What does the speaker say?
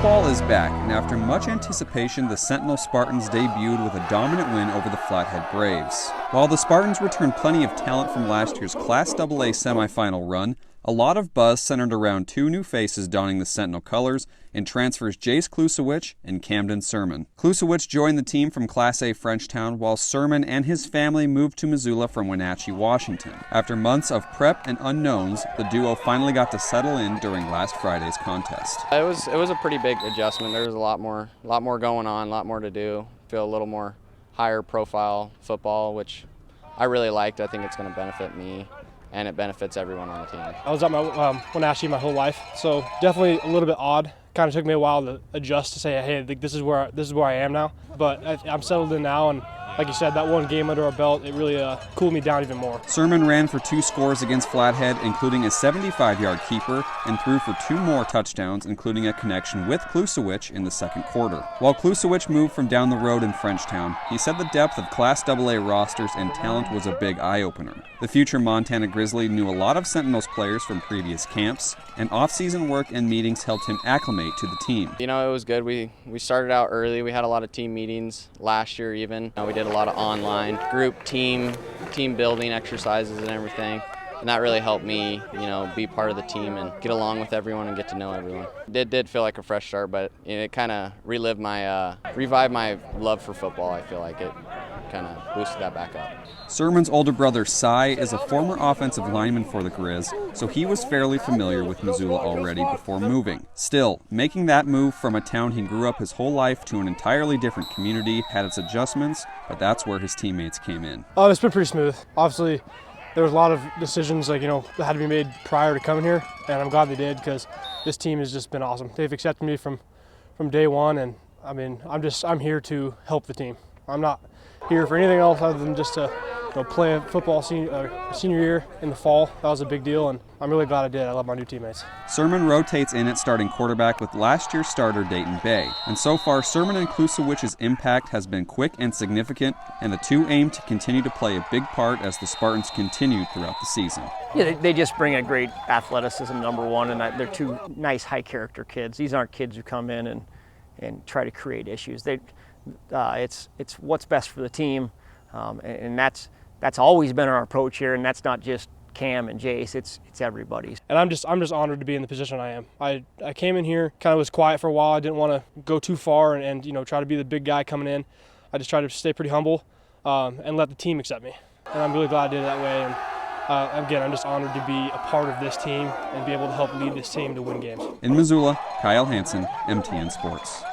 Football is back, and after much anticipation, the Sentinel Spartans debuted with a dominant win over the Flathead Braves. While the Spartans returned plenty of talent from last year's Class AA semifinal run, a lot of buzz centered around two new faces donning the Sentinel colors in transfers Jace Klucewich and Camden Sirmon. Klucewich joined the team from Class A Frenchtown, while Sirmon and his family moved to Missoula from Wenatchee, Washington. After months of prep and unknowns, the duo finally got to settle in during last Friday's contest. It was a pretty big adjustment. There was a lot more going on, a lot more to do. Feel a little more higher profile football, which I really liked. I think it's going to benefit me, and it benefits everyone on the team. I was at my Wenatchee my whole life, so definitely a little bit odd. Kind of took me a while to adjust to say, hey, this is where I am now. But I'm settled in now, and like you said, that one game under our belt, it really cooled me down even more. Sirmon ran for 2 scores against Flathead, including a 75-yard keeper, and threw for 2 more touchdowns, including a connection with Klucewich in the second quarter. While Klucewich moved from down the road in Frenchtown, he said the depth of Class AA rosters and talent was a big eye-opener. The future Montana Grizzly knew a lot of Sentinels players from previous camps, and off-season work and meetings helped him acclimate to the team. You know, it was good. We started out early. We had a lot of team meetings last year even. We did a lot of online group team building exercises and everything. And that really helped me, be part of the team and get along with everyone and get to know everyone. It did feel like a fresh start, but it kind of revived my love for football. I feel like it kind of boosted that back up. Sirmon's older brother, Cy, is a former offensive lineman for the Grizz, so he was fairly familiar with Missoula already before moving. Still, making that move from a town he grew up his whole life to an entirely different community had its adjustments, but that's where his teammates came in. It's been pretty smooth. Obviously, there was a lot of decisions that had to be made prior to coming here, and I'm glad they did because this team has just been awesome. They've accepted me from day one, and I'm here to help the team. I'm not here for anything else other than just to play a football senior year in the fall. That was a big deal, and I'm really glad I did. I love my new teammates. Sirmon rotates in at starting quarterback with last year's starter Dayton Bay, and so far Sirmon and Klucewich's impact has been quick and significant, and the two aim to continue to play a big part as the Spartans continue throughout the season. Yeah, they just bring a great athleticism, number one, and they're two nice high-character kids. These aren't kids who come in and try to create issues. It's what's best for the team, and that's always been our approach here, and that's not just Cam and Jace, it's everybody's. And I'm just honored to be in the position I am. I came in here, kind of was quiet for a while. I didn't want to go too far and try to be the big guy coming in. I just tried to stay pretty humble and let the team accept me. And I'm really glad I did it that way. And again, I'm just honored to be a part of this team and be able to help lead this team to win games. In Missoula, Kyle Hansen, MTN Sports.